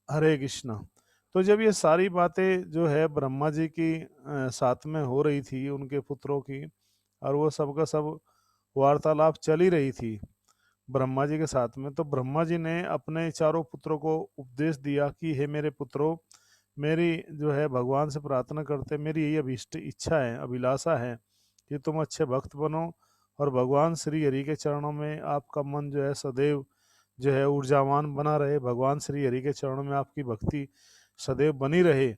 हरे कृष्णा। तो जब ये सारी बातें जो है ब्रह्मा जी की साथ में हो रही थी उनके पुत्रों की, और वो सब का सब वार्तालाप चल ही रही थी ब्रह्मा जी के साथ में, तो ब्रह्मा जी ने अपने चारों पुत्रों को उपदेश दिया कि हे मेरे पुत्रों, मेरी जो है भगवान से प्रार्थना करते, मेरी यही अभिष्ट इच्छा है, अभिलाषा है कि तुम अच्छे भक्त बनो और भगवान श्री हरि के चरणों में आपका मन जो है सदैव जो है ऊर्जावान बना रहे, भगवान श्री हरि के चरणों में आपकी भक्ति सदैव बनी रहे।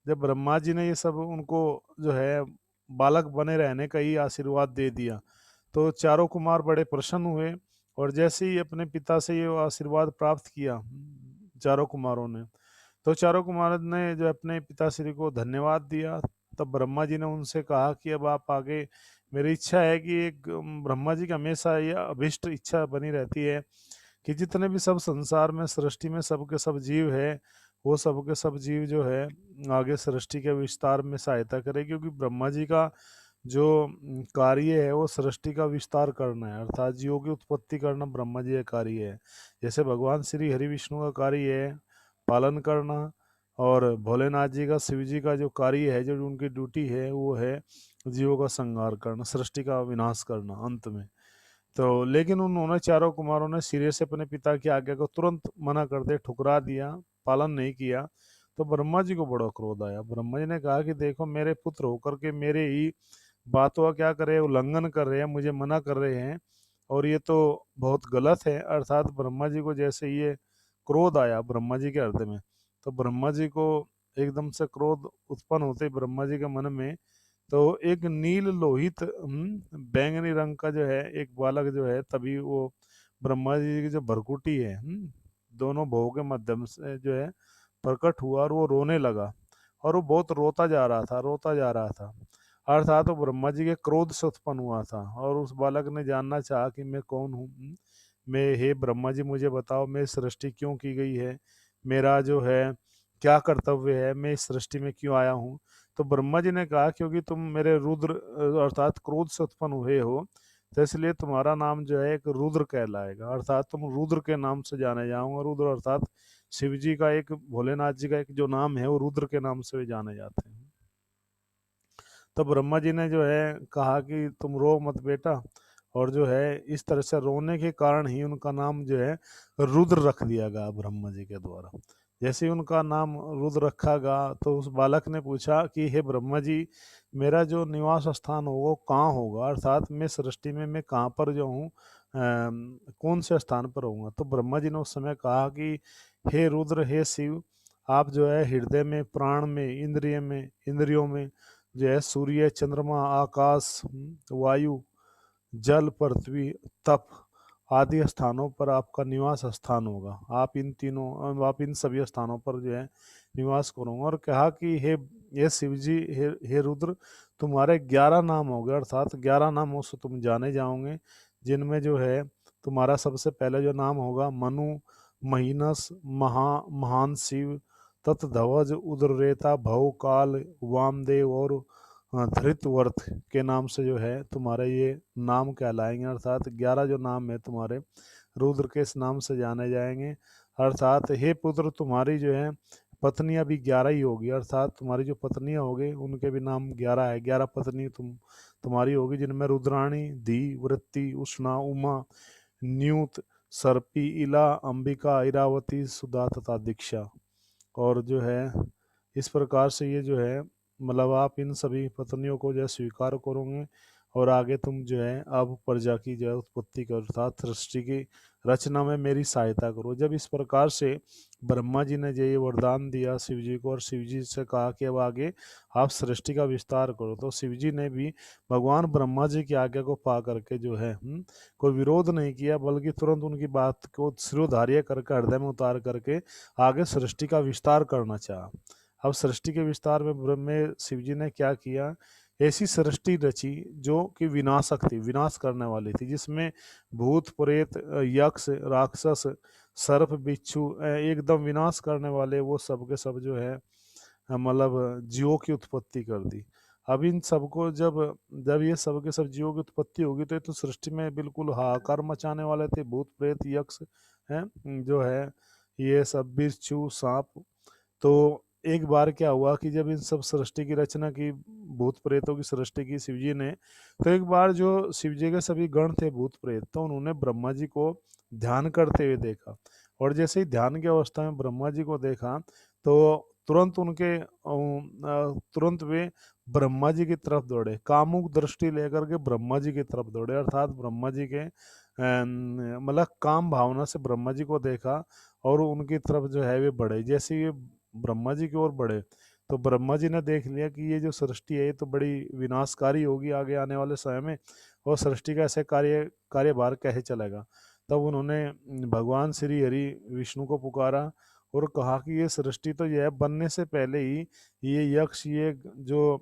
जब ब्रह्मा जी ने ये सब उनको जो है बालक बने रहने का ही आशीर्वाद दे दिया, तो चारों कुमार बड़े प्रसन्न हुए। और जैसे ही अपने पिता से ये आशीर्वाद प्राप्त किया चारों कुमारों ने, तो चारों कुमार ने जो अपने पिताश्री को धन्यवाद दिया। तब ब्रह्मा जी ने उनसे कहा कि अब आप आगे, मेरी इच्छा है कि एक ब्रह्मा जी की हमेशा ये अभिष्ट इच्छा बनी रहती है कि जितने भी सब संसार में सृष्टि में सब के सब जीव है, वो सब के सब जीव जो है आगे सृष्टि के विस्तार में सहायता करे, क्योंकि ब्रह्मा जी का जो कार्य है वो सृष्टि का विस्तार करना है, अर्थात जीवों की उत्पत्ति करना ब्रह्मा जी का कार्य है। जैसे भगवान श्री हरि विष्णु का कार्य है पालन करना, और भोलेनाथ जी का, शिव जी का जो कार्य है, जो उनकी ड्यूटी है, वो है जीवों का संहार करना, सृष्टि का विनाश करना अंत में। तो लेकिन उन्होंने चारों कुमारों ने सिरे से अपने पिता की आज्ञा को तुरंत मना कर दे, ठुकरा दिया, पालन नहीं किया। तो ब्रह्मा जी को बड़ा क्रोध आया। ब्रह्मा जी ने कहा कि देखो, मेरे पुत्र होकर के मेरे ही बातों का क्या करे, उल्लंघन कर रहे हैं, मुझे मना कर रहे हैं, और ये तो बहुत गलत है। अर्थात ब्रह्मा जी को जैसे ये क्रोध आया ब्रह्मा जी के हृदय में, तो ब्रह्मा जी को एकदम से क्रोध उत्पन्न होते ही ब्रह्मा जी के मन में तो एक नील लोहित बैंगनी रंग का जो है एक बालक जो है, तभी वो ब्रह्मा जी की जो भरकुटी है दोनों भवों के माध्यम से जो है प्रकट हुआ, और वो रोने लगा, और वो बहुत रोता जा रहा था, रोता जा रहा था। अर्थात वो ब्रह्मा जी के क्रोध से उत्पन्न हुआ था, और उस बालक ने जानना चाहा कि मैं कौन हूँ, मैं, हे ब्रह्मा जी मुझे बताओ, मैं सृष्टि क्यों की गई है, मेरा जो है क्या कर्तव्य है, मैं इस सृष्टि में क्यों आया हूँ। तो ब्रह्मा जी ने कहा, क्योंकि तुम मेरे रुद्र अर्थात क्रोध से उत्पन्न हुए हो, तो इसलिए तुम्हारा नाम जो है एक रुद्र कहलाएगा, अर्थात तुम रुद्र के नाम से जाने जाओगे। रुद्र अर्थात शिव जी का एक, भोलेनाथ जी का एक जो नाम है वो रुद्र के नाम से भी जाने जाते हैं। तो ब्रह्मा जी ने जो है कहा कि तुम रो मत बेटा, और जो है इस तरह से रोने के कारण ही उनका नाम जो है रुद्र रख दिया गया ब्रह्मा जी के द्वारा। जैसे ही उनका नाम रुद्र रखा गया, तो उस बालक ने पूछा कि हे ब्रह्मा जी, मेरा जो निवास स्थान होगा वो कहाँ होगा, अर्थात मैं सृष्टि में मैं कहाँ पर जो हूँ, कौन से स्थान पर होऊंगा। तो ब्रह्मा जी ने उस समय कहा कि हे रुद्र, हे शिव, आप जो है हृदय में, प्राण में, इंद्रिय में, इंद्रियों में जो है सूर्य, चंद्रमा, आकाश, वायु, जल, पृथ्वी, तप आदि स्थानों पर आपका निवास स्थान होगा। आप इन सभी स्थानों पर जो है निवास करूंगा। और कहा कि हे शिव जी, हे रुद्र, तुम्हारे 11 नाम हो गए, अर्थात 11 नामों से तुम जाने जाओगे, जिनमें जो है तुम्हारा सबसे पहले जो नाम होगा मनु, महीनस, महान शिव, तत्ध्वज, उदररेता, भव, काल, वामदेव और धृतवर्त के नाम से जो है तुम्हारे ये नाम कहलाएंगे। अर्थात 11 जो नाम है तुम्हारे रुद्र के इस नाम से जाने जाएंगे। अर्थात हे पुत्र, तुम्हारी जो है पत्नियां भी 11 ही होगी, अर्थात तुम्हारी जो पत्नियां होगी उनके भी नाम 11 है। 11 पत्नी तुम्हारी होगी, जिनमें रुद्राणी, धी, वृत्ति, उष्णा, उमा, न्यूत, सर्पी, इला, अंबिका, इरावती, सुधा तथा दीक्षा। और जो है इस प्रकार से ये जो है मतलब आप इन सभी पत्नियों को जो है स्वीकार करोगे, और आगे तुम जो है अब प्रजा की जो है उत्पत्ति करो, अर्थात सृष्टि की रचना में मेरी सहायता करो। जब इस प्रकार से ब्रह्मा जी ने जो ये वरदान दिया शिव जी को, और शिव जी से कहा कि अब आगे आप सृष्टि का विस्तार करो, तो शिव जी ने भी भगवान ब्रह्मा जी की आज्ञा को पा करके जो है कोई विरोध नहीं किया, बल्कि तुरंत उनकी बात को शिरोधार्य करके हृदय में उतार करके आगे सृष्टि का विस्तार करना चाहा। अब सृष्टि के विस्तार में ब्रह्मे शिव जी ने क्या किया, ऐसी सृष्टि रची जो कि विनाशक थी, विनाश करने वाली थी, जिसमें भूत, प्रेत, यक्ष, राक्षस, सर्प, बिच्छू, एकदम विनाश करने वाले वो सब के सब जो है मतलब जीवों की उत्पत्ति कर दी। अब इन सबको जब जब ये सब के सब जीवों की उत्पत्ति होगी, तो ये तो सृष्टि में बिल्कुल हाहाकार मचाने वाले थे, भूत, प्रेत, यक्ष हैं जो है ये सब बिच्छू सांप। तो एक बार क्या हुआ कि जब इन सब सृष्टि की रचना की, भूत प्रेतों की सृष्टि की शिव जी ने, तो एक बार जो शिव जी के सभी गण थे भूत प्रेत, तो उन्होंने ब्रह्मा जी को ध्यान करते हुए देखा। और जैसे ही ध्यान की अवस्था में ब्रह्मा जी को देखा, तो तुरंत वे ब्रह्मा जी की तरफ दौड़े, कामुक दृष्टि लेकर के ब्रह्मा जी की तरफ दौड़े, अर्थात ब्रह्मा जी के मतलब काम भावना से ब्रह्मा जी को देखा और उनकी तरफ जो है वे बढ़े। जैसे ये ब्रह्मा जी की ओर बढ़े, तो ब्रह्मा जी ने देख लिया कि ये जो सृष्टि है ये तो बड़ी विनाशकारी होगी आगे आने वाले समय में, और सृष्टि का ऐसे कार्यभार कैसे चलेगा। तब उन्होंने भगवान श्री हरि विष्णु को पुकारा और कहा कि ये सृष्टि तो यह बनने से पहले ही ये यक्ष, ये जो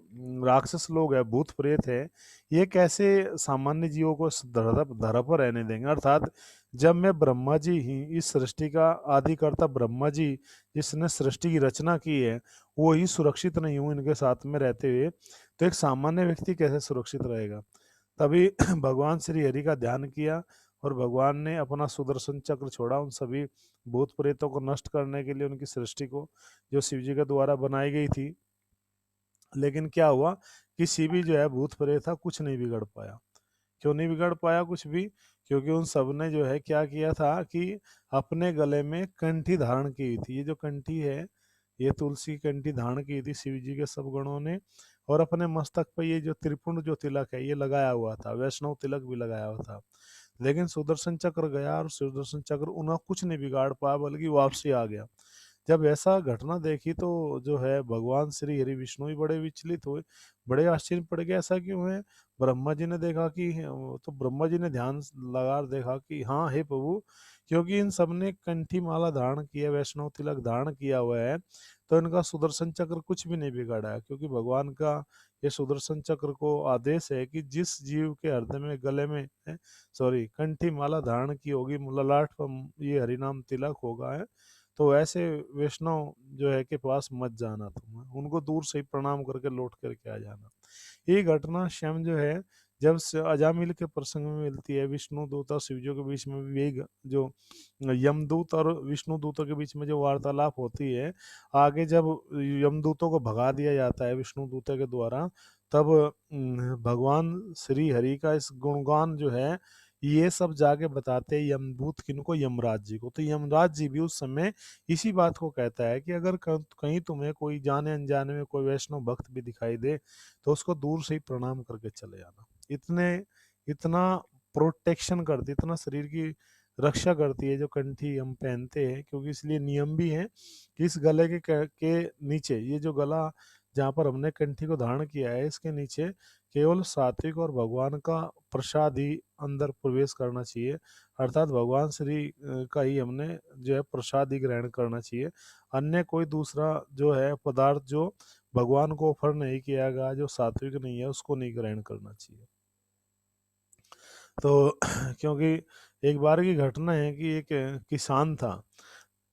राक्षस लोग हैं, भूत प्रेत है, ये कैसे सामान्य जीवों को इस धरा पर रहने देंगे। अर्थात जब मैं ब्रह्मा जी ही, इस सृष्टि का आदिकर्ता ब्रह्मा जी जिसने सृष्टि की रचना की है, वो ही सुरक्षित नहीं हूँ इनके साथ में रहते हुए, तो एक सामान्य व्यक्ति कैसे सुरक्षित रहेगा। तभी भगवान श्री हरि का ध्यान किया और भगवान ने अपना सुदर्शन चक्र छोड़ा उन सभी भूत प्रेतों को नष्ट करने के लिए, उनकी सृष्टि को जो शिव जी के द्वारा बनाई गई थी। लेकिन क्या हुआ, किसी भी जो है भूत प्रेत था कुछ नहीं बिगड़ पाया। क्यों नहीं बिगड़ पाया कुछ भी? क्योंकि उन सब ने जो है क्या किया था कि अपने गले में कंठी धारण की हुई थी। ये जो कंठी है, ये तुलसी की कंठी धारण की थी शिव जी के सब गणों ने, और अपने मस्तक पे ये जो त्रिपुंड जो तिलक है ये लगाया हुआ था, वैष्णव तिलक भी लगाया हुआ था। लेकिन सुदर्शन चक्र गया और सुदर्शन चक्र उन्हें कुछ नहीं बिगाड़ पाया, बल्कि वापसी आ गया। जब ऐसा घटना देखी तो जो है भगवान श्री हरि विष्णु भी बड़े विचलित हुए, बड़े आश्चर्य पड़ गए, ऐसा क्यों है। ब्रह्मा जी ने देखा कि, तो ब्रह्मा जी ने ध्यान लगा देखा कि हाँ हे प्रभु, क्योंकि इन सब ने कंठी माला धारण किया, वैष्णव तिलक धारण किया हुआ है, तो इनका सुदर्शन चक्र कुछ भी नहीं बिगाड़ा है। क्योंकि भगवान का ये सुदर्शन चक्र को आदेश है कि जिस जीव के हृदय में, गले में, सॉरी, कंठी माला धारण की होगी, ललाट पर ये हरिनाम तिलक होगा है, तो ऐसे वैष्णव जो है के पास मत जाना, तुम उनको दूर से ही प्रणाम करके लौट करके आ जाना। ये घटना स्वयं जो है जब अजामिल के प्रसंग में मिलती है, विष्णु दूत और शिवजों के बीच में भी यही जो यमदूत और विष्णु दूतों के बीच में जो वार्तालाप होती है, आगे जब यमदूतों को भगा दिया जाता है विष्णु दूतों के द्वारा, तब भगवान श्री हरि का इस गुणगान जो है ये सब जाके बताते हैं यमदूत किनको, यमराज जी को। तो यमराज जी भी उस समय इसी बात को कहता है कि अगर कहीं तुम्हें कोई जाने अनजाने में कोई वैष्णव भक्त भी दिखाई दे, तो उसको दूर से ही प्रणाम करके चले जाना। इतने इतना प्रोटेक्शन करती, इतना शरीर की रक्षा करती है जो कंठी हम पहनते हैं। क्योंकि इसलिए नियम भी है कि इस गले के नीचे, ये जो गला जहाँ पर हमने कंठी को धारण किया है, इसके नीचे केवल सात्विक और भगवान का प्रसाद ही अंदर प्रवेश करना चाहिए। अर्थात भगवान श्री का ही हमने जो है प्रसाद ही ग्रहण करना चाहिए। अन्य कोई दूसरा जो है पदार्थ जो भगवान को ऑफर नहीं किया गया, जो सात्विक नहीं है, उसको नहीं ग्रहण करना चाहिए। तो क्योंकि एक बार की घटना है कि एक किसान था,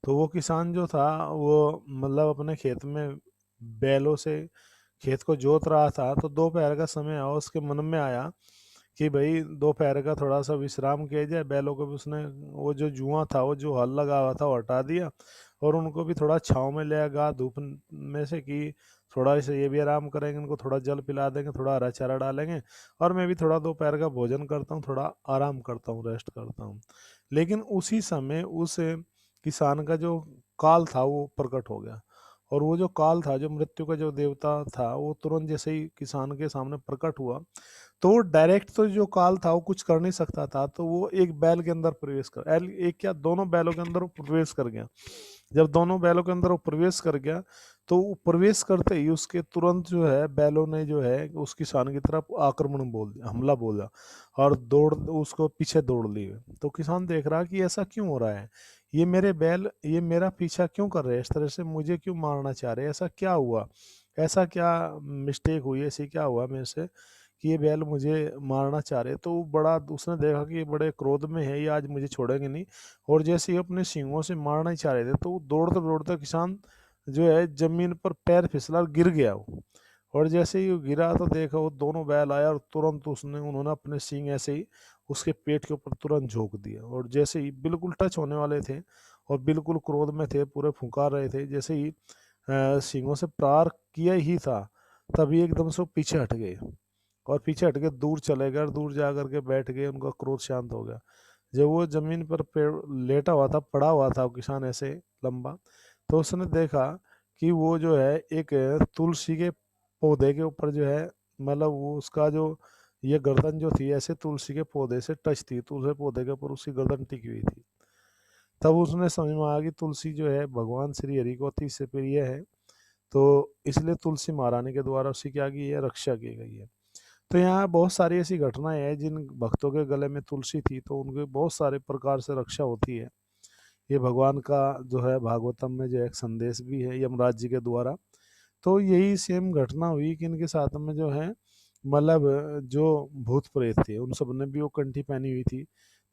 तो वो किसान जो था वो मतलब अपने खेत में बैलों से खेत को जोत रहा था। तो दोपहर का समय आया, उसके मन में आया कि भाई दोपहर का थोड़ा सा विश्राम किया जाए। बैलों को भी उसने, वो जो जुआ था, वो जो हल लगा हुआ था, वो हटा दिया और उनको भी थोड़ा छाँव में ले गया धूप में से, कि थोड़ा इसे ये भी आराम करेंगे, इनको थोड़ा जल पिला देंगे, थोड़ा हरा चारा डालेंगे, और मैं भी थोड़ा दोपहर का भोजन करता हूँ, थोड़ा आराम करता हूँ, रेस्ट करता हूँ। लेकिन उसी समय उस किसान का जो काल था वो प्रकट हो गया। और वो जो काल था, जो मृत्यु का जो देवता था, वो तुरंत जैसे ही किसान के सामने प्रकट हुआ, तो वो डायरेक्ट तो जो काल था वो कुछ कर नहीं सकता था, तो वो एक बैल के अंदर प्रवेश कर, एक क्या दोनों बैलों के अंदर वो प्रवेश कर गया। जब दोनों बैलों के अंदर वो प्रवेश कर गया, तो वो प्रवेश करते ही उसके तुरंत जो है बैलों ने जो है उस किसान की तरफ आक्रमण बोल दिया, हमला बोला, और दौड़ उसको पीछे दौड़ लिए। तो किसान देख रहा कि ऐसा क्यों हो रहा है, ये मेरे बैल ये मेरा पीछा क्यों कर रहे हैं, इस तरह से मुझे क्यों मारना चाह रहे हैं, ऐसा क्या हुआ, ऐसा क्या मिस्टेक हुई, ऐसे क्या हुआ मेरे से कि ये बैल मुझे मारना चाह रहे। तो बड़ा उसने देखा कि ये बड़े क्रोध में है, ये आज मुझे छोड़ेंगे नहीं, और जैसे ही अपने सींगों से मारना ही चाह रहे थे, तो दौड़ते दौड़ते किसान जो है जमीन पर पैर फिसला और गिर गया वो। और जैसे ही वो गिरा तो देखा वो दोनों बैल आया, और तुरंत उन्होंने अपने सींग ऐसे ही उसके पेट के ऊपर तुरंत झोंक दिया, और जैसे ही बिल्कुल टच होने वाले थे, और बिल्कुल क्रोध में थे, पूरे फुंकार रहे थे। जैसे ही सिंहों से प्रहार किया ही था, तभी एकदम से वो पीछे हट गए, और पीछे हट के दूर चले गए, और दूर जा करके बैठ गए। उनका क्रोध शांत हो गया। जब वो जमीन पर पेड़ लेटा हुआ था, पड़ा हुआ था वो किसान ऐसे लंबा, तो उसने देखा कि वो जो है एक तुलसी के पौधे के ऊपर जो है, मतलब वो उसका जो ये गर्दन जो थी ऐसे तुलसी के पौधे से टच थी, तुलसी पौधे के ऊपर उसकी गर्दन टिकी हुई थी। तब उसने समझ में आया कि तुलसी जो है भगवान श्री हरि को अति से प्रिय है, तो इसलिए तुलसी महारानी के द्वारा उसकी क्या की है, रक्षा की गई है। तो यहाँ बहुत सारी ऐसी घटनाएं हैं, जिन भक्तों के गले में तुलसी थी तो उनके बहुत सारे प्रकार से रक्षा होती है। ये भगवान का जो है भागवतम में जो एक संदेश भी है यमराज जी के द्वारा। तो यही सेम घटना हुई कि इनके साथ में जो है, मतलब जो भूत प्रेत थे उन सब ने भी वो कंठी पहनी हुई थी।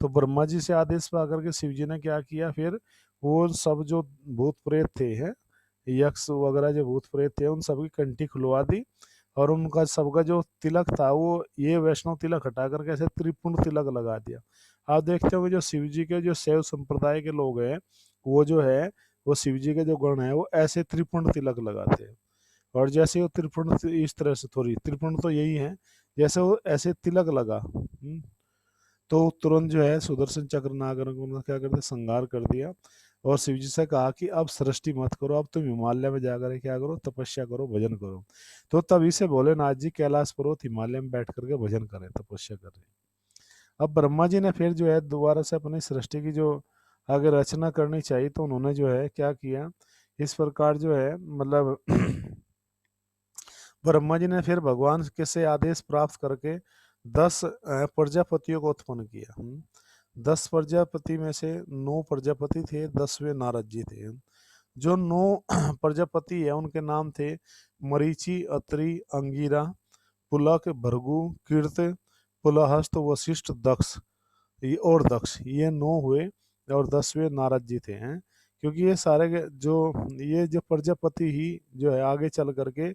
तो ब्रह्मा जी से आदेश पा करके शिव जी ने क्या किया फिर, वो सब जो भूत प्रेत थे हैं, यक्ष वगैरह जो भूत प्रेत थे, उन सबकी कंठी खुलवा दी। और उनका सबका जो तिलक था वो ये वैष्णव तिलक हटा करके ऐसे त्रिपुंड तिलक लगा दिया। आप देखते होंगे जो शिव जी के जो शैव संप्रदाय के लोग हैं, वो जो है वो शिव जी के जो गण है वो ऐसे त्रिपुंड तिलक लगाते हैं। और जैसे वो त्रिपुंड इस तरह से, थोड़ी त्रिपुंड तो यही है, जैसे वो ऐसे तिलक लगा, तो तुरंत जो है सुदर्शन चक्र नागर को उन्होंने क्या कर दिया, संहार कर दिया। और शिव जी से कहा कि अब सृष्टि मत करो, अब तुम हिमालय में जाकर क्या करो, तपस्या करो, भजन करो। तो तभी से भोलेनाथ जी कैलाश पर्वत हिमालय में बैठ करके भजन करें, तपस्या कर रहे। अब ब्रह्मा जी ने फिर जो है दोबारा से अपनी सृष्टि की जो अगर रचना करनी चाहिए, तो उन्होंने जो है क्या किया, इस प्रकार जो है मतलब ब्रह्मा जी ने फिर भगवान के से आदेश प्राप्त करके 10 प्रजापतियों को उत्पन्न किया। 10 प्रजापति में से 9 प्रजापति थे, 10वें नारद जी थे। जो 9 प्रजापति है उनके नाम थे मरीचि, अत्रि, अंगिरा, पुलक, भृगु, कीर्त, पुलहस्त, वशिष्ठ, दक्ष। ये 9 हुए, और 10वें नारद जी थे हैं। क्योंकि ये सारे जो ये जो प्रजापति ही जो है आगे चल करके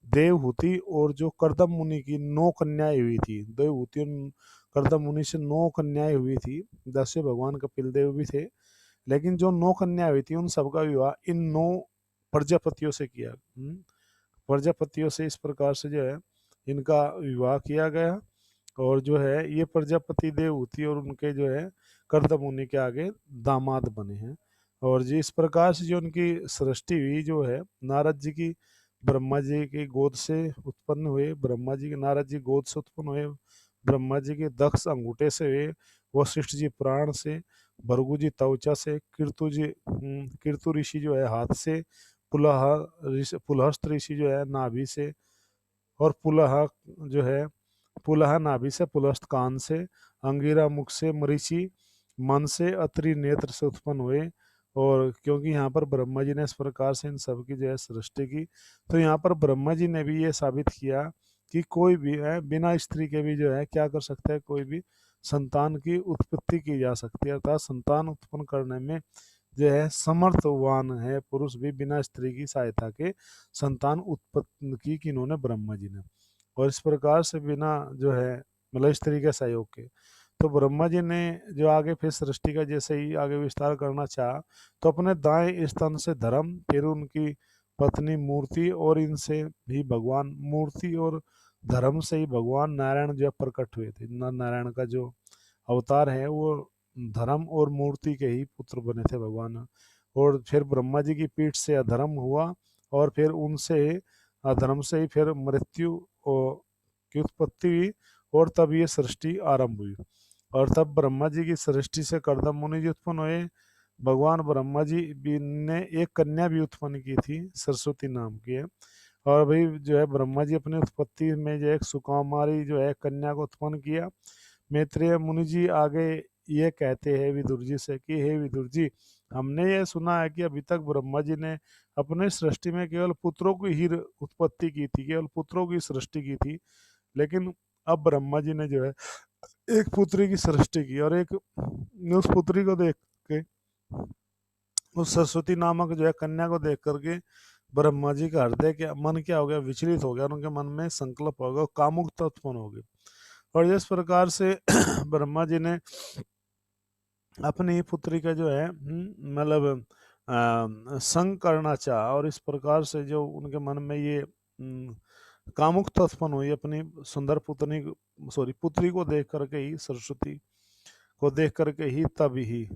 देवहूति और जो कर्दम मुनि की 9 कन्याएं हुई थी, देवहूति और कर्दम मुनि से 9 कन्याएं हुई थी। 10वें भगवान कपिल देव भी थे, लेकिन जो 9 कन्याएं हुई थी उन सबका विवाह इन 9 प्रजापतियों से किया। प्रजापतियों से इस प्रकार से जो है इनका विवाह किया गया। और जो है ये प्रजापति देवहूति और उनके जो है कर्दम मुनि के आगे दामाद बने हैं। और जी इस प्रकार से जो उनकी सृष्टि हुई जो है, नारद जी की ब्रह्मा जी की गोद से उत्पन्न हुए, ब्रह्मा जी के नारद जी गोद से उत्पन्न हुए, ब्रह्मा जी के दक्ष अंगूठे से हुए, वशिष्ठ जी प्राण से, भृगु जी त्वचा से, कीर्तु ऋषि जो है हाथ से, पुलहस्त ऋषि जो है नाभि से, और जो है पुलह नाभि से, पुलस्त कान से, अंगिरा मुख से, मरीचि मन से, अत्रि नेत्र से उत्पन्न हुए। और क्योंकि यहाँ पर ब्रह्मा जी ने इस प्रकार से इन सब की जो है सृष्टि की, तो यहाँ पर ब्रह्मा जी ने भी ये साबित किया कि कोई भी है बिना स्त्री के भी जो है क्या कर सकता है, कोई भी संतान की उत्पत्ति की जा सकती है, अर्थात संतान उत्पन्न करने में जो है समर्थवान है पुरुष भी, बिना स्त्री की सहायता के संतान उत्पत्ति की इन्होंने ब्रह्मा जी ने। और इस प्रकार से बिना जो है मतलब स्त्री के सहयोग के, तो ब्रह्मा जी ने जो आगे फिर सृष्टि का जैसे ही आगे विस्तार करना चाहा, तो अपने दाएं स्तन से धर्म, फिर उनकी पत्नी मूर्ति, और इनसे भी भगवान मूर्ति और धर्म से ही भगवान नारायण जो प्रकट हुए थे। नारायण का जो अवतार है वो धर्म और मूर्ति के ही पुत्र बने थे भगवान। और फिर ब्रह्मा जी की पीठ से अधर्म हुआ, और फिर उनसे अधर्म से ही फिर मृत्यु की उत्पत्ति हुई, और तब ये सृष्टि आरंभ हुई। और तब ब्रह्मा जी की सृष्टि से कर्दम मुनि जी उत्पन्न हुए। भगवान ब्रह्मा जी भी ने एक कन्या भी उत्पन्न की थी, सरस्वती नाम की है। और भाई जो है ब्रह्मा जी अपनी उत्पत्ति में जो एक सुकुमारी जो है कन्या को उत्पन्न किया। मैत्रेय मुनि जी आगे ये कहते हैं विदुर जी से कि हे विदुर जी, हमने ये सुना है कि अभी तक ब्रह्मा जी ने अपने सृष्टि में केवल पुत्रों की ही उत्पत्ति की थी, केवल पुत्रों की सृष्टि की थी। लेकिन अब ब्रह्मा जी ने जो है एक पुत्री की सृष्टि की, और एक उस पुत्री को देख के, उस सरस्वती नामक जो है कन्या को देख करके ब्रह्मा जी का हृदय क्या मन क्या हो गया, विचलित हो गया, और उनके मन में संकल्प हो गया, कामुकता उत्पन्न हो गई। और जिस प्रकार से ब्रह्मा जी ने अपनी पुत्री का जो है मतलब संग करना चाहा, और इस प्रकार से जो उनके मन में ये कामुकता उत्पन्न हुई अपनी सुंदर पुत्री को देख करके ही, सरस्वती को देख करके ही, तब ही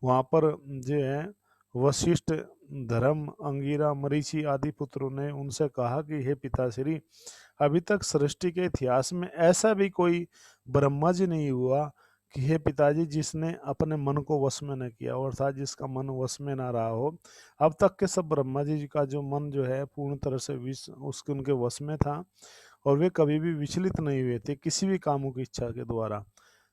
वहाँ पर जो है वशिष्ठ, धर्म, अंगिरा, मरीचि आदि पुत्रों ने उनसे कहा कि हे पिताश्री, अभी तक सृष्टि के इतिहास में ऐसा भी कोई ब्रह्मा जी नहीं हुआ कि हे पिताजी जिसने अपने मन को वश में न किया, अर्थात जिसका मन वश में ना रहा हो। अब तक के सब ब्रह्मा जी का जो मन जो है पूर्ण तरह से विष उसके उनके वश में था, और वे कभी भी विचलित नहीं हुए थे किसी भी कामों की इच्छा के द्वारा।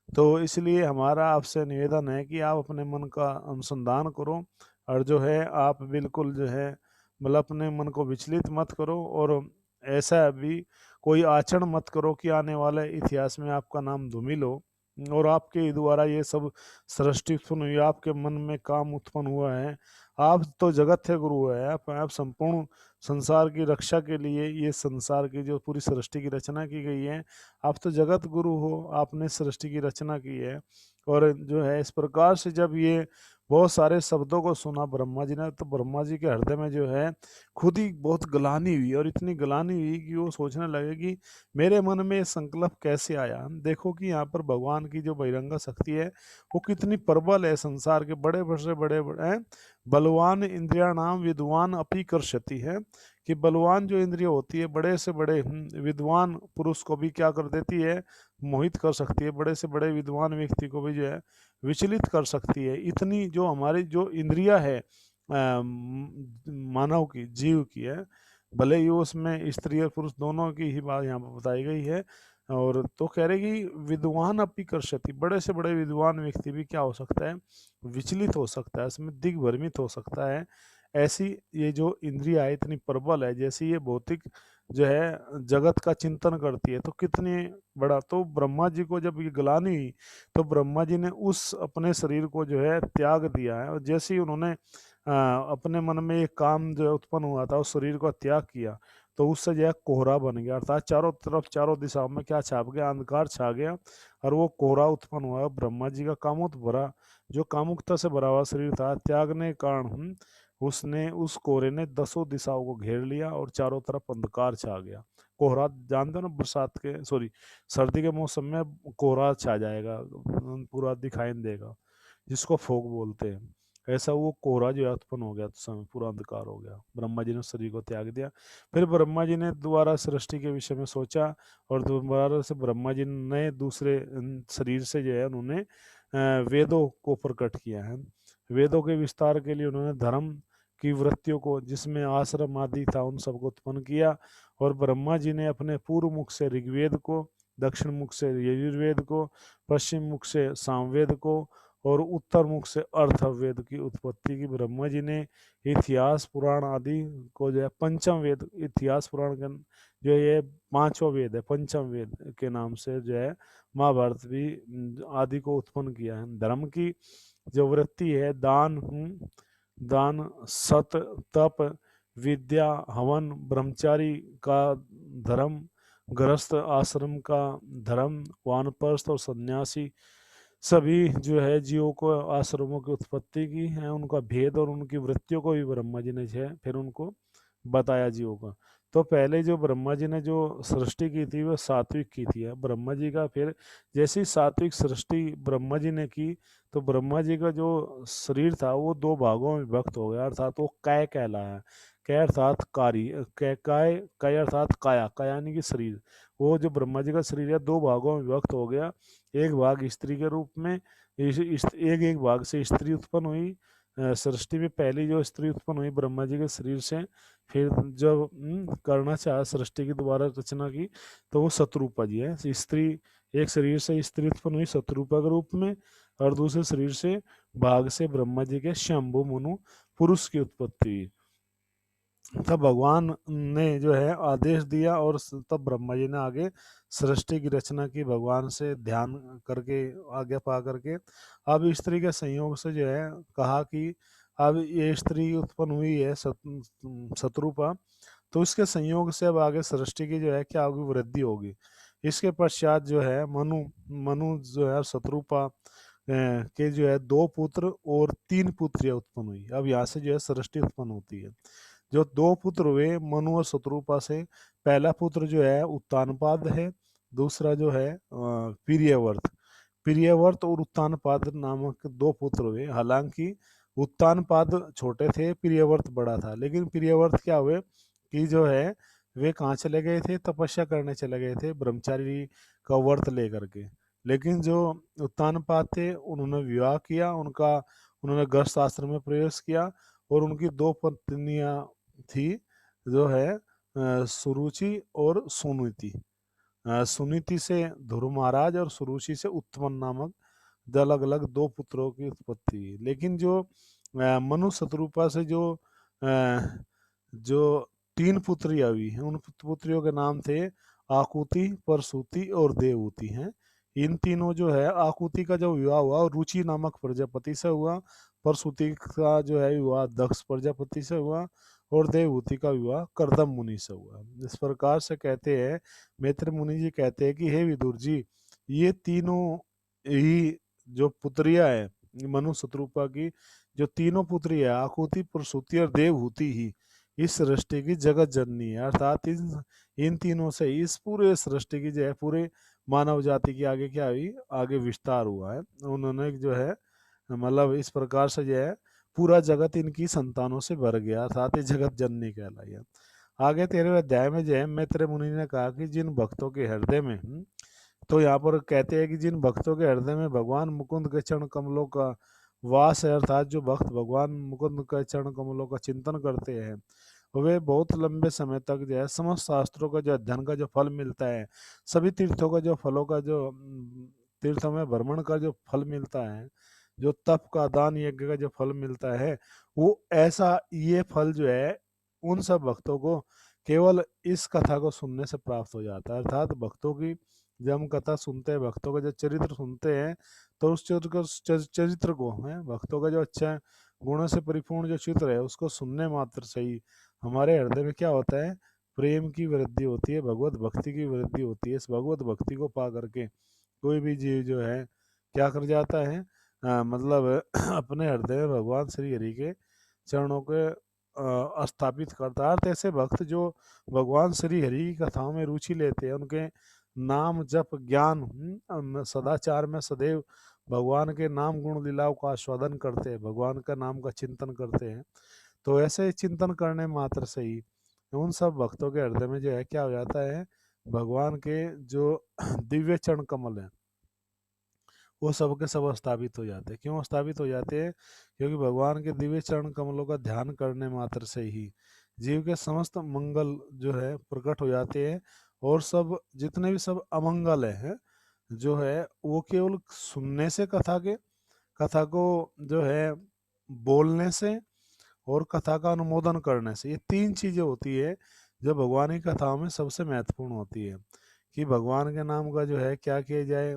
तो इसलिए हमारा आपसे निवेदन है कि आप अपने मन का अनुसंधान करो, और जो है आप बिल्कुल जो है मतलब अपने मन को विचलित मत करो, और ऐसा भी कोई आचरण मत करो कि आने वाले इतिहास में आपका नाम धूमिल हो, और आपके द्वारा ये सब सृष्टि उत्पन्न हुई, आपके मन में काम उत्पन्न हुआ है। आप तो जगत थे गुरु है, आप संपूर्ण संसार की रक्षा के लिए ये संसार की जो पूरी सृष्टि की रचना की गई है, आप तो जगत गुरु हो, आपने सृष्टि की रचना की है। और जो है इस प्रकार से जब ये बहुत सारे शब्दों को सुना ब्रह्मा जी ने, तो ब्रह्मा जी के हृदय में जो है खुद ही बहुत ग्लानि हुई, और इतनी ग्लानि हुई कि वो सोचने लगे कि मेरे मन में ये संकल्प कैसे आया। देखो कि यहाँ पर भगवान की जो बहिरंगा शक्ति है वो कितनी प्रबल है, संसार के बड़े से बड़े बड़े बलवान इंद्रिया नाम विद्वान अपी कर्षति है, कि बलवान जो इंद्रिय होती है बड़े से बड़े विद्वान पुरुष को भी क्या कर देती है, मोहित कर सकती है, बड़े से बड़े विद्वान व्यक्ति को भी जो है विचलित कर सकती है। इतनी जो हमारी जो इंद्रिया है मानव की, जीव की है, भले ही उसमें स्त्री और पुरुष दोनों की ही बात यहाँ पर बताई गई है। और तो कह रहे कि विद्वान अपनी कर्षति, बड़े से बड़े विद्वान व्यक्ति भी क्या हो सकता है, विचलित हो सकता है, इसमें दिग्भ्रमित हो सकता है। ऐसी ये जो इंद्रिया है इतनी प्रबल है, जैसे ये भौतिक जो है जगत का चिंतन करती है, तो कितनी बड़ा। तो ब्रह्मा जी को जब ये ग्लानि हुई, तो ब्रह्मा जी ने उस अपने शरीर को जो है त्याग दिया है, और जैसे ही उन्होंने अपने मन में एक काम जो है उत्पन्न हुआ था, उस शरीर को त्याग किया, तो उससे जो है कोहरा बन गया, अर्थात चारों तरफ चारों दिशाओं में क्या छाप गया, अंधकार छा गया, और वो कोहरा उत्पन्न हुआ। ब्रह्मा जी का कामुक भरा, जो कामुकता से भरा हुआ शरीर था, त्यागने के कारण उसने उस कोहरे ने दसों दिशाओं को घेर लिया, और चारों तरफ अंधकार छा गया। कोहरा जानते हो ना, बरसात के सॉरी सर्दी के मौसम में कोहरा छा जाएगा, पूरा दिखाई नहीं देगा, जिसको फोग बोलते हैं। ऐसा वो कोहरा जो है उत्पन्न हो गया, तो समय पूरा अंधकार हो गया। ब्रह्मा जी ने शरीर को त्याग दिया। फिर ब्रह्मा जी ने दोबारा सृष्टि के विषय में सोचा, और दोबारा से ब्रह्मा जी ने दूसरे शरीर से जो है उन्होंने वेदों को प्रकट किया है। वेदों के विस्तार के लिए उन्होंने धर्म की वृत्तियों को, जिसमें आश्रम आदि था, उन सबको उत्पन्न किया। और ब्रह्मा जी ने अपने पूर्व मुख से ऋग्वेद को, दक्षिण मुख से यजुर्वेद को, पश्चिम मुख से सामवेद को, और उत्तर मुख से अर्थवेद की उत्पत्ति की। ब्रह्मा जी ने इतिहास पुराण आदि को जो है पंचम वेद, इतिहास पुराण का जो ये पांचवा वेद है, पंचम वेद के नाम से जो है महाभारत भी आदि को उत्पन्न किया है। धर्म की जो वृत्ति है, दान, दान, सत, तप, विद्या, हवन, ब्रह्मचारी का धर्म, गृहस्थ आश्रम का धर्म, वानप्रस्थ और सन्यासी, सभी जो है जीवों को आश्रमों की उत्पत्ति की है, उनका भेद और उनकी वृत्तियों को भी ब्रह्मा जी ने जो है फिर उनको बताया जीवों का। तो पहले जो ब्रह्मा जी ने जो सृष्टि की थी वो सात्विक की थी। ब्रह्मा जी का फिर जैसी सात्विक सृष्टि ब्रह्मा जी ने की, तो ब्रह्मा जी का जो शरीर था वो दो भागों में विभक्त हो गया, अर्थात वो काय कहलाया। कै अर्थात कार्य, काय अर्थात काया, काया यानी कि शरीर। वो जो ब्रह्मा जी का शरीर है दो भागों में विभक्त हो गया। एक भाग स्त्री के रूप में, एक एक भाग से स्त्री उत्पन्न हुई। सृष्टि में पहली जो स्त्री उत्पन्न हुई ब्रह्मा जी के शरीर से, फिर जब करना चाहा सृष्टि की दोबारा रचना की, तो वो शत्रुपा जी है। स्त्री, एक शरीर से स्त्री उत्पन्न हुई शत्रुपा के रूप में, और दूसरे शरीर से भाग से ब्रह्मा जी के शंभु मनु पुरुष की उत्पत्ति हुई। तब भगवान ने जो है आदेश दिया, और तब ब्रह्मा जी ने आगे सृष्टि की रचना की, भगवान से ध्यान करके, आज्ञा पा करके। अब स्त्री के संयोग से जो है कहा कि अब ये स्त्री उत्पन्न हुई है शत्रुपा, तो इसके संयोग से अब आगे सृष्टि की जो है क्या होगी, वृद्धि होगी। इसके पश्चात जो है मनु, मनु जो है शत्रुपा के जो है 2 पुत्र और 3 पुत्रियां उत्पन्न हुई। अब यहाँ से जो है सृष्टि उत्पन्न होती है। जो 2 पुत्र हुए मनु और शत्रुपा से, पहला पुत्र जो है उत्तानपाद है, दूसरा जो है पीरियवर्त। पीरियवर्त और उत्तानपाद नामक 2 पुत्र हुए। हालांकि उत्तानपाद छोटे थे, पीरियवर्त बड़ा था, लेकिन पीरियवर्त क्या हुए कि जो है वे कहाँ चले गए थे, तपस्या करने चले गए थे ब्रह्मचारी का व्रत लेकर के। लेकिन जो उत्तानपाद थे उन्होंने विवाह किया, उन्होंने गृहस्थ आश्रम में प्रवेश किया, और उनकी 2 पत्नियां थी, जो है सुरुचि और सुनीति। सुनीति से ध्रुव महाराज और सुरुचि से उत्तमन नामक अलग अलग 2 पुत्रों की उत्पत्ति हुई। लेकिन जो मनु शत्रुपा से जो 3 पुत्रियां हुई हैं, उन पुत्रियों के नाम थे आकुति, परसूति और देवहूति हैं। इन तीनों जो है, आकुति का जो विवाह हुआ रुचि नामक प्रजापति से हुआ, परसूति का जो है विवाह दक्ष प्रजापति से हुआ, और देवहूति का विवाह कर्दम मुनि से हुआ। इस प्रकार से कहते हैं, मैत्र मुनि जी कहते हैं कि हे विदुर जी, ये तीनों ही जो पुत्रियां है मनु शत्रुपा की, जो तीनों पुत्री है आकुति, प्रसूति और देवहूति ही इस सृष्टि की जगत जननी है। अर्थात इन तीनों से इस पूरे सृष्टि की जो है, पूरे मानव जाति की आगे क्या हुई, आगे विस्तार हुआ है। उन्होंने जो है मतलब इस प्रकार से जो है पूरा जगत इनकी संतानों से भर गया, अर्थात ये जगत जननी कहलाई है। आगे 13वें अध्याय में जो है मैत्र मुनि ने कहा कि जिन भक्तों के हृदय में तो यहाँ पर कहते हैं कि जिन भक्तों के हृदय में भगवान मुकुंद के चरण कमलों का वास है, अर्थात जो भक्त भगवान मुकुंद के चरण कमलों का चिंतन करते हैं, वे बहुत लंबे समय तक जो है समस्त शास्त्रों का जो अध्ययन का जो फल मिलता है, सभी तीर्थों का जो फलों का जो तीर्थों में भ्रमण का जो फल मिलता है, जो तप का दान यज्ञ का जो फल मिलता है, वो ऐसा ये फल जो है उन सब भक्तों को केवल इस कथा को सुनने से प्राप्त हो जाता है। अर्थात भक्तों की जब हम कथा सुनते हैं, भक्तों का जो चरित्र सुनते हैं, तो उस चरित्र को है, भक्तों का जो अच्छा गुणों से परिपूर्ण जो चित्र है, उसको सुनने मात्र से ही हमारे हृदय में क्या होता है, प्रेम की वृद्धि होती है, भगवत भक्ति की वृद्धि होती है। इस भगवत भक्ति को पा करके कोई भी जीव जो है क्या कर जाता है, मतलब अपने हृदय में भगवान श्री हरि के चरणों के स्थापित करता है। अर्थ ऐसे भक्त जो भगवान श्री हरि की कथाओं में रुचि लेते हैं, उनके नाम जप ज्ञान सदाचार में सदैव भगवान के नाम गुण लीलाओं का आस्वादन करते हैं, भगवान का नाम का चिंतन करते हैं, तो ऐसे चिंतन करने मात्र से ही उन सब भक्तों के हृदय में जो है क्या हो जाता है, भगवान के जो दिव्य चरण कमल हैं वो सब के सब स्थापित हो जाते हैं। क्यों स्थापित हो जाते हैं? क्योंकि भगवान के दिव्य चरण कमलों का ध्यान करने मात्र से ही जीव के समस्त मंगल जो है प्रकट हो जाते हैं, और सब जितने भी सब अमंगल है जो है वो केवल सुनने से कथा को जो है बोलने से और कथा का अनुमोदन करने से, ये 3 चीजें होती है जो भगवान की कथाओं में सबसे महत्वपूर्ण होती है। कि भगवान के नाम का जो है क्या किया जाए,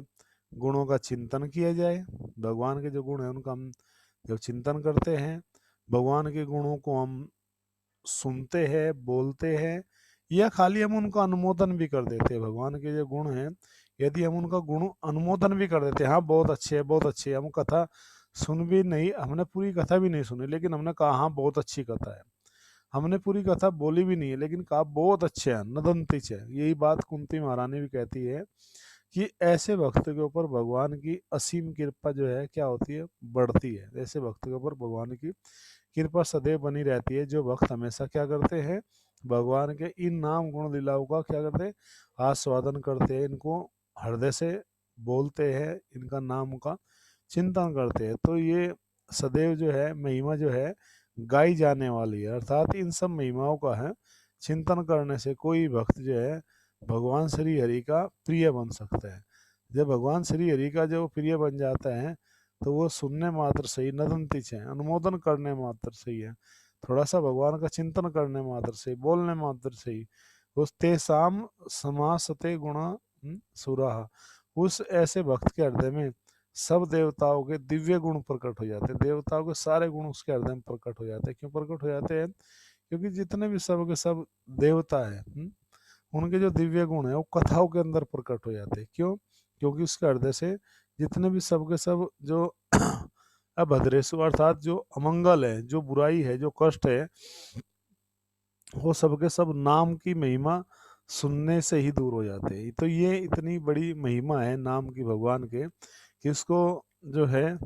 गुणों का चिंतन किया जाए, भगवान के जो गुण है उनका हम जब चिंतन करते हैं, भगवान के गुणों को हम सुनते हैं, बोलते हैं, या खाली हम उनका अनुमोदन भी कर देते हैं। भगवान के जो गुण हैं, यदि हम उनका गुण अनुमोदन भी कर देते हैं, हाँ बहुत अच्छे है, बहुत अच्छे है, हम कथा सुन भी नहीं, हमने पूरी कथा भी नहीं सुनी, लेकिन हमने कहा हाँ बहुत अच्छी कथा है, हमने पूरी कथा बोली भी नहीं है, लेकिन कहा बहुत अच्छे है, नदंतिच है। यही बात कुंती महारानी भी कहती है कि ऐसे भक्त के ऊपर भगवान की असीम कृपा जो है क्या होती है, बढ़ती है। ऐसे भक्त के ऊपर भगवान की कृपा सदैव बनी रहती है, जो भक्त हमेशा क्या करते हैं, भगवान के इन नाम गुण लीलाओं का क्या करते हैं, आस्वादन करते हैं, इनको हृदय से बोलते हैं, इनका नाम का चिंतन करते हैं। तो ये सदैव जो है महिमा जो है गाई जाने वाली है। अर्थात इन सब महिमाओं का है चिंतन करने से कोई भक्त जो है भगवान श्री हरि का प्रिय बन सकता है। जब भगवान श्री हरि का जो प्रिय बन जाता है, तो वो सुनने मात्र से ही नदंतिच है, अनुमोदन करने मात्र से ही है, थोड़ा सा भगवान का चिंतन करने मात्र से, बोलने मात्र से ही उस तेसाम समासते गुणा सुराहा, उस ऐसे भक्त के हृदय में सब देवताओं के दिव्य गुण प्रकट हो जाते हैं, देवताओं के सारे गुण उसके हृदय में प्रकट हो जाते हैं। क्यों प्रकट हो जाते हैं? क्योंकि जितने भी सब के सब देवता है, उनके जो दिव्य गुण है वो कथाओं के अंदर प्रकट हो जाते हैं। क्यों? क्योंकि उसके हृदय से जितने भी सब के सब जो अभद्रेशु अर्थात जो अमंगल है, जो बुराई है, जो कष्ट है, वो सब के सब नाम की महिमा सुनने से ही दूर हो जाते हैं। तो ये इतनी बड़ी महिमा है नाम की भगवान के कि उसको जो है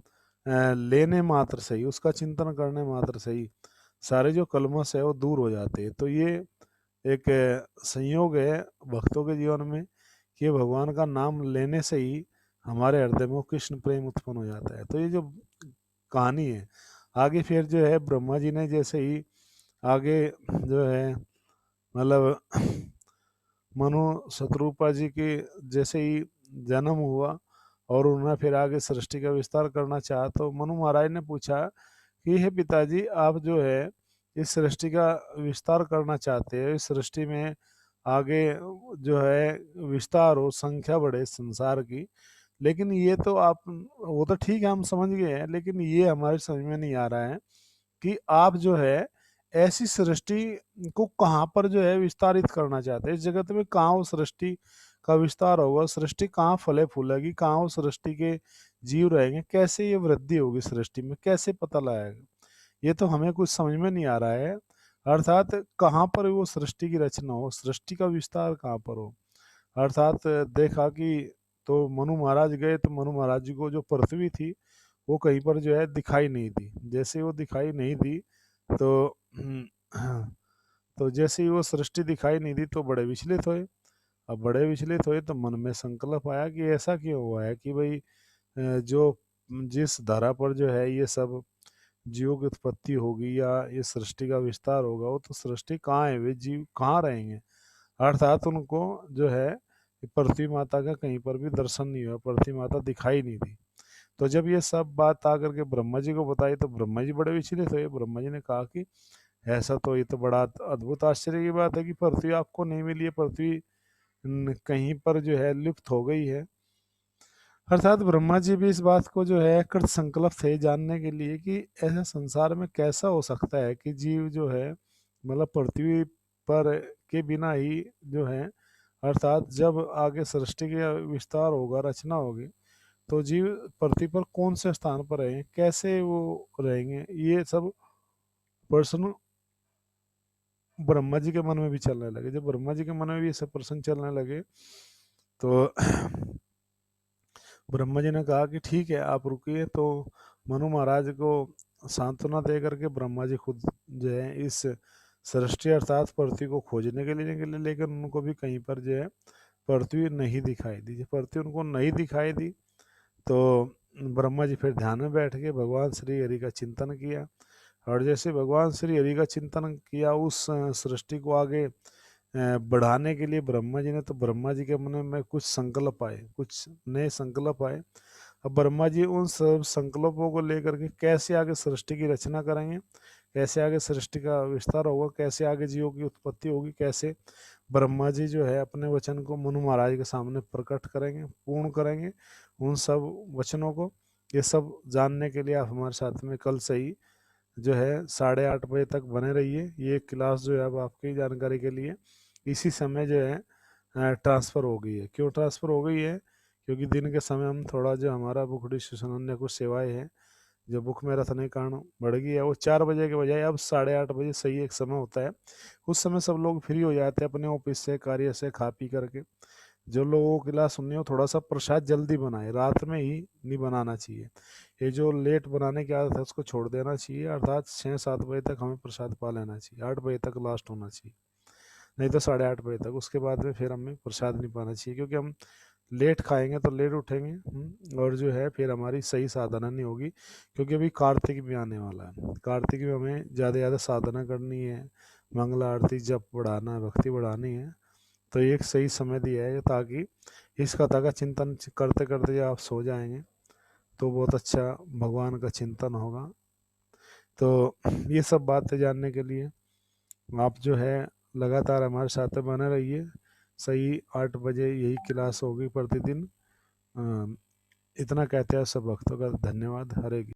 लेने मात्र से ही, उसका चिंतन करने मात्र से ही सारे जो कलमश है वो दूर हो जाते हैं। तो ये एक संयोग है भक्तों के जीवन में कि भगवान का नाम लेने से ही हमारे हृदय में वो कृष्ण प्रेम उत्पन्न हो जाता है। तो ये जो कहानी है, आगे फिर जो है ब्रह्मा जी ने जैसे ही आगे जो है मतलब मनु शत्रुपा जी के जैसे ही जन्म हुआ और उन्होंने फिर आगे सृष्टि का विस्तार करना चाहा, तो मनु महाराज ने पूछा कि हे पिताजी, आप जो है इस सृष्टि का विस्तार करना चाहते हैं, इस सृष्टि में आगे जो है विस्तार हो, संख्या बढ़े संसार की, लेकिन ये तो आप, वो तो ठीक है हम समझ गए हैं, लेकिन ये हमारे समझ में नहीं आ रहा है कि आप जो है ऐसी सृष्टि को कहाँ पर जो है विस्तारित करना चाहते हैं, इस जगत में कहाँ वो सृष्टि का विस्तार होगा, सृष्टि कहाँ फले फूलेगी, कहाँ वो सृष्टि के जीव रहेंगे, कैसे ये वृद्धि होगी सृष्टि में, कैसे पता लगाएगा, ये तो हमें कुछ समझ में नहीं आ रहा है। अर्थात कहाँ पर वो सृष्टि की रचना हो, सृष्टि का विस्तार कहाँ पर हो। अर्थात देखा कि तो मनु महाराज गए तो मनु महाराज जी को जो पृथ्वी थी वो कहीं पर जो है दिखाई नहीं दी। जैसे वो दिखाई नहीं दी तो तो जैसे ही वो सृष्टि दिखाई नहीं दी तो बड़े विचलित हुए। अब बड़े विचलित हुए तो मन में संकल्प आया कि ऐसा क्यों हुआ है कि भाई जो जिस धारा पर जो है ये सब जीवों की उत्पत्ति होगी या ये सृष्टि का विस्तार होगा, वो तो सृष्टि कहाँ है, वे जीव कहाँ रहेंगे। अर्थात उनको जो है पृथ्वी माता का कहीं पर भी दर्शन नहीं हुआ, पृथ्वी माता दिखाई नहीं दी। तो जब ये सब बात आकर के ब्रह्मा जी को बताई तो ब्रह्मा जी बड़े विचलित हुए। ब्रह्मा जी ने कहा कि ऐसा तो, ये तो बड़ा अद्भुत आश्चर्य की बात है कि पृथ्वी आपको नहीं मिली है, पृथ्वी कहीं पर जो है लुप्त हो गई है। अर्थात ब्रह्मा जी भी इस बात को जो है कृत संकल्प थे जानने के लिए कि ऐसा संसार में कैसा हो सकता है कि जीव जो है मतलब पृथ्वी पर के बिना ही जो है, अर्थात जब आगे सृष्टि का विस्तार होगा, रचना होगी, तो जीव पृथ्वी पर कौन से स्थान पर रहेंगे, कैसे वो रहेंगे, ये सब प्रश्न ब्रह्मा जी के मन में भी चलने लगे। जब ब्रह्मा जी के मन में भी ये सब प्रश्न चलने लगे तो ब्रह्मा जी ने कहा कि ठीक है आप रुकिए। तो मनु महाराज को सांत्वना दे करके ब्रह्मा जी खुद जो है इस सृष्टि अर्थात पृथ्वी को खोजने के लिए निकले, लेकिन उनको भी कहीं पर जो है पृथ्वी नहीं दिखाई दी। जब पृथ्वी उनको नहीं दिखाई दी तो ब्रह्मा जी फिर ध्यान में बैठ के भगवान श्री हरि का चिंतन किया। और जैसे भगवान श्री हरि का चिंतन किया, उस सृष्टि को आगे बढ़ाने के लिए ब्रह्मा जी ने, तो ब्रह्मा जी के मन में कुछ संकल्प आए, कुछ नए संकल्प आए। अब ब्रह्मा जी उन सब संकल्पों को लेकर के कैसे आगे सृष्टि की रचना करेंगे, कैसे आगे सृष्टि का विस्तार होगा, कैसे आगे जीवों की उत्पत्ति होगी, कैसे ब्रह्मा जी जो है अपने वचन को मनु महाराज के सामने प्रकट करेंगे, पूर्ण करेंगे उन सब वचनों को, ये सब जानने के लिए आप हमारे साथ में कल से ही जो है 8:30 बजे तक बने रहिए। ये क्लास जो है अब आपकी जानकारी के लिए इसी समय जो है ट्रांसफ़र हो गई है। क्यों ट्रांसफ़र हो गई है? क्योंकि दिन के समय हम थोड़ा जो हमारा बुक डिस्ट्रीब्यूशन अन्य कुछ सेवाएं हैं, जो बुक में रखने के कारण बढ़ गई है, वो 4 बजे के बजाय अब 8:30 बजे सही एक समय होता है। उस समय सब लोग फ्री हो जाते हैं अपने ऑफिस से, कार्य से, खा पी करके। जो लोगों को क्लास सुननी हो थोड़ा सा प्रसाद जल्दी बनाए, रात में ही नहीं बनाना चाहिए। ये जो लेट बनाने की आदत है उसको छोड़ देना चाहिए। अर्थात 6-7 बजे तक हमें प्रसाद पा लेना चाहिए, 8 बजे तक लास्ट होना चाहिए, नहीं तो 8:30 बजे तक। उसके बाद में फिर हमें प्रसाद नहीं पाना चाहिए, क्योंकि हम लेट खाएंगे तो लेट उठेंगे और जो है फिर हमारी सही साधना नहीं होगी। क्योंकि अभी कार्तिक भी आने वाला है, कार्तिक में हमें ज़्यादा से ज़्यादा साधना करनी है, मंगला आरती जप बढ़ाना है, भक्ति बढ़ानी है। तो ये एक सही समय दिया है ताकि इस कथा का चिंतन करते करते जब आप सो जाएंगे तो बहुत अच्छा भगवान का चिंतन होगा। तो ये सब बातें जानने के लिए आप जो है लगातार हमारे साथ में बने रहिए। सही 8 बजे यही क्लास होगी प्रतिदिन। इतना कहते हैं सब भक्तों का धन्यवाद। हरे